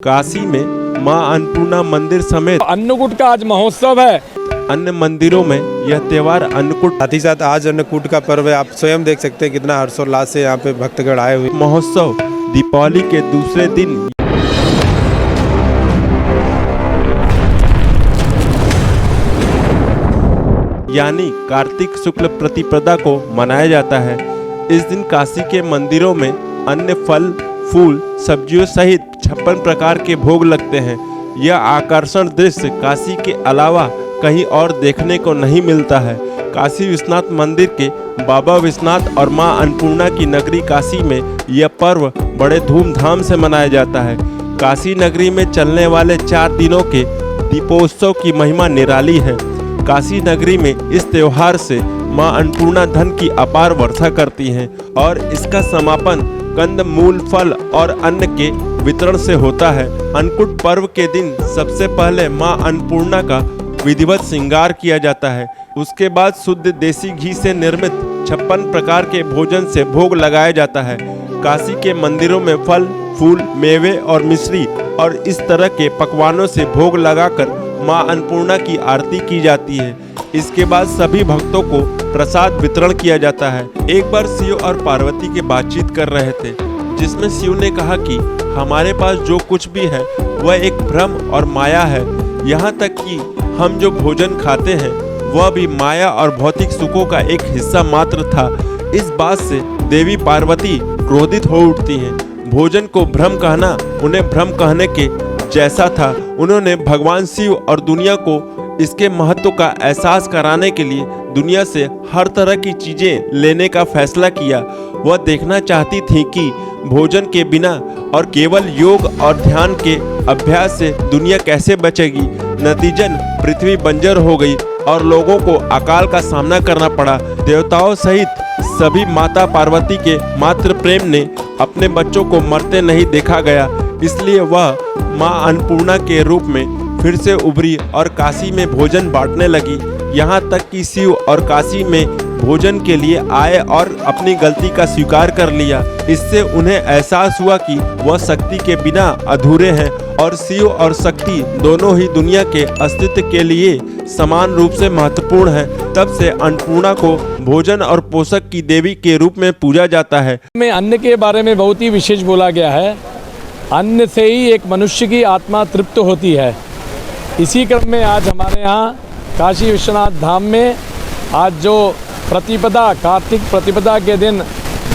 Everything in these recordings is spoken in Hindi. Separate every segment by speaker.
Speaker 1: काशी में मां अन्नपूर्णा मंदिर समेत
Speaker 2: अन्नकूट का आज महोत्सव है।
Speaker 1: अन्य मंदिरों में यह त्योहार अन्नकूट
Speaker 3: साथ ही साथ आज अन्नकूट का पर्व है। आप स्वयं देख सकते हैं कितना हर्षोल्लास से यहाँ पे भक्तगण आए हुए।
Speaker 1: महोत्सव दीपावली के दूसरे दिन यानी कार्तिक शुक्ल प्रतिपदा को मनाया जाता है। इस दिन काशी के मंदिरों में अन्य फल फूल सब्जियों सहित 56 प्रकार के भोग लगते हैं। यह आकर्षण दृश्य काशी के अलावा कहीं और देखने को नहीं मिलता है। काशी विश्वनाथ मंदिर के बाबा विश्वनाथ और मां अन्नपूर्णा की नगरी काशी में यह पर्व बड़े धूमधाम से मनाया जाता है। काशी नगरी में चलने वाले 4 दिनों के दीपोत्सव की महिमा निराली है। काशी नगरी में इस त्योहार से मां अन्नपूर्णा धन की अपार वर्षा करती हैं और इसका समापन कंद मूल फल और अन्न के वितरण से होता है। अन्नकूट पर्व के दिन सबसे पहले मां अन्नपूर्णा का विधिवत श्रृंगार किया जाता है। उसके बाद शुद्ध देसी घी से निर्मित 56 प्रकार के भोजन से भोग लगाया जाता है। काशी के मंदिरों में फल फूल मेवे और मिश्री और इस तरह के पकवानों से भोग लगाकर मां अन्नपूर्णा की आरती की जाती है। इसके बाद सभी भक्तों को प्रसाद वितरण किया जाता है। एक बार शिव और पार्वती की बातचीत कर रहे थे, जिसमें शिव ने कहा कि हमारे पास जो कुछ भी है वह एक भ्रम और माया है। यहाँ तक कि हम जो भोजन खाते हैं वह भी माया और भौतिक सुखों का एक हिस्सा मात्र था। इस बात से देवी पार्वती क्रोधित हो उठती हैं। भोजन को भ्रम कहना उन्हें भ्रम कहने के जैसा था। उन्होंने भगवान शिव और दुनिया को इसके महत्व का एहसास कराने के लिए दुनिया से हर तरह की चीजें लेने का फैसला किया। वह देखना चाहती थी कि भोजन के बिना और केवल योग और ध्यान के अभ्यास से दुनिया कैसे बचेगी। नतीजन पृथ्वी बंजर हो गई और लोगों को अकाल का सामना करना पड़ा। देवताओं सहित सभी माता पार्वती के मातृ प्रेम ने अपने बच्चों को मरते नहीं देखा गया, इसलिए वह मां अन्नपूर्णा के रूप में फिर से उभरी और काशी में भोजन बांटने लगी। यहाँ तक कि शिव और काशी में भोजन के लिए आए और अपनी गलती का स्वीकार कर लिया। इससे उन्हें एहसास हुआ कि वह शक्ति के बिना अधूरे हैं और शिव और शक्ति दोनों ही दुनिया के अस्तित्व के लिए समान रूप से महत्वपूर्ण हैं। तब से अन्नपूर्णा को भोजन और पोषक की देवी के रूप में पूजा जाता है।
Speaker 2: में अन्न के बारे में बहुत ही विशेष बोला गया है। अन्न से ही एक मनुष्य की आत्मा तृप्त होती है। इसी क्रम में आज हमारे यहाँ काशी विश्वनाथ धाम में आज जो प्रतिपदा कार्तिक प्रतिपदा के दिन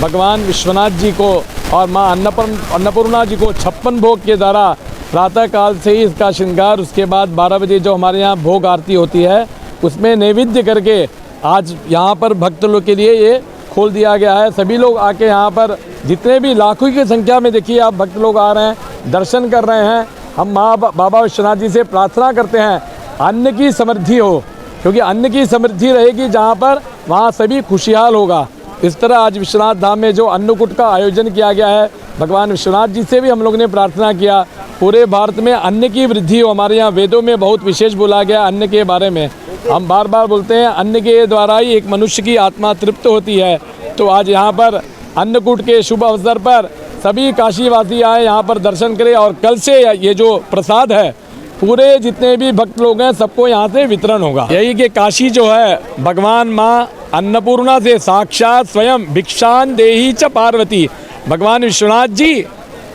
Speaker 2: भगवान विश्वनाथ जी को और माँ अन्नपूर्णा जी को 56 भोग के द्वारा प्रातः काल से ही इसका श्रृंगार, उसके बाद 12 बजे जो हमारे यहाँ भोग आरती होती है उसमें नैवेद्य करके आज यहाँ पर भक्त लोग के लिए ये खोल दिया गया है। सभी लोग आके यहाँ पर जितने भी लाखों की संख्या में देखिए आप भक्त लोग आ रहे हैं, दर्शन कर रहे हैं। हम माँ बाबा विश्वनाथ जी से प्रार्थना करते हैं अन्न की समृद्धि हो, क्योंकि अन्न की समृद्धि रहेगी जहाँ पर वहाँ सभी खुशहाल होगा। इस तरह आज विश्वनाथ धाम में जो अन्नकूट का आयोजन किया गया है, भगवान विश्वनाथ जी से भी हम लोग ने प्रार्थना किया पूरे भारत में अन्न की वृद्धि हो। हमारे यहाँ वेदों में बहुत विशेष बोला गया अन्न के बारे में। हम बार बार बोलते हैं अन्न के द्वारा ही एक मनुष्य की आत्मा तृप्त होती है। तो आज यहाँ पर अन्नकूट के शुभ अवसर पर सभी काशीवासी आए, यहाँ पर दर्शन करें और कल से ये जो प्रसाद है पूरे जितने भी भक्त लोग हैं सबको यहाँ से वितरण होगा। यही कि काशी जो है भगवान माँ अन्नपूर्णा से साक्षात स्वयं भिक्षान देही च पार्वती, भगवान विश्वनाथ जी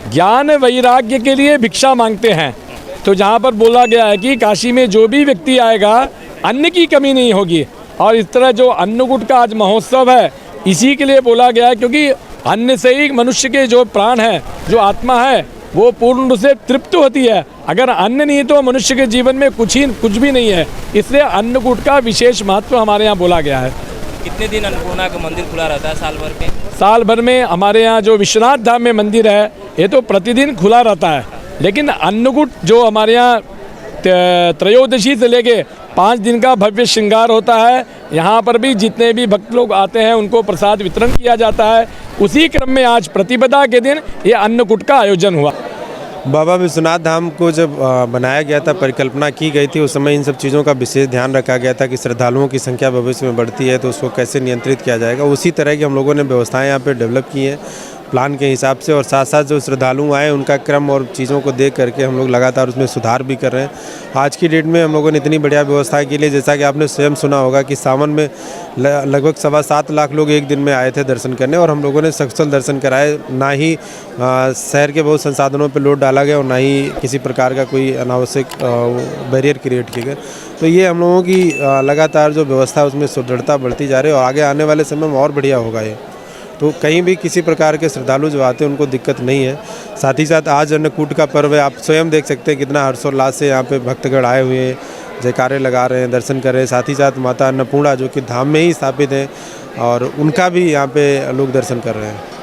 Speaker 2: ज्ञान वैराग्य के लिए भिक्षा मांगते हैं। तो जहाँ पर बोला गया है कि काशी में जो भी व्यक्ति आएगा अन्न की कमी नहीं होगी। और इस तरह जो अन्नकूट का आज महोत्सव है इसी के लिए बोला गया है, क्योंकि अन्न से ही मनुष्य के जो प्राण है, जो आत्मा है, वो पूर्ण रूप से तृप्त होती है। अगर अन्न नहीं तो मनुष्य के जीवन में कुछ भी नहीं है। इसलिए अन्नकूट का विशेष महत्व हमारे यहाँ बोला गया है।
Speaker 4: कितने दिन अन्नपूर्णा का मंदिर खुला रहता है साल भर में?
Speaker 2: साल भर में हमारे यहाँ जो विश्वनाथ धाम में मंदिर है ये तो प्रतिदिन खुला रहता है, लेकिन अन्नकूट जो हमारे यहाँ त्रयोदशी से लेके 5 दिन का भव्य श्रृंगार होता है। यहाँ पर भी जितने भी भक्त लोग आते हैं उनको प्रसाद वितरण किया जाता है। उसी क्रम में आज प्रतिपदा के दिन ये अन्नकूट का आयोजन हुआ।
Speaker 3: बाबा विश्वनाथ धाम को जब बनाया गया था, परिकल्पना की गई थी, उस समय इन सब चीज़ों का विशेष ध्यान रखा गया था कि श्रद्धालुओं की संख्या भविष्य में बढ़ती है तो उसको कैसे नियंत्रित किया जाएगा। उसी तरह की हम लोगों ने व्यवस्थाएं यहाँ पे डेवलप की हैं। प्लान के हिसाब से, और साथ साथ जो श्रद्धालु आए उनका क्रम और चीज़ों को देख करके हम लोग लगातार उसमें सुधार भी कर रहे हैं। आज की डेट में हम लोगों ने इतनी बढ़िया व्यवस्था के लिए, जैसा कि आपने स्वयं सुना होगा कि सावन में लगभग 7.25 लाख लोग एक दिन में आए थे दर्शन करने, और हम लोगों ने सकुशल दर्शन कराए। ना ही शहर के बहुत संसाधनों पर लोड डाला गया और ना ही किसी प्रकार का कोई अनावश्यक बैरियर क्रिएट किए गए। तो ये हम लोगों की लगातार जो व्यवस्था है उसमें सुदृढ़ता बढ़ती जा रही है, और आगे आने वाले समय में और बढ़िया होगा ये। तो कहीं भी किसी प्रकार के श्रद्धालु जो आते हैं उनको दिक्कत नहीं है। साथ ही साथ आज अन्नकूट का पर्व है, आप स्वयं देख सकते हैं कितना हर्षोल्लास से यहाँ पे भक्तगण आए हुए हैं, जयकारे लगा रहे हैं, दर्शन कर रहे हैं। साथ ही साथ माता अन्नपूर्णा जो कि धाम में ही स्थापित हैं, और उनका भी यहाँ पे लोग दर्शन कर रहे हैं।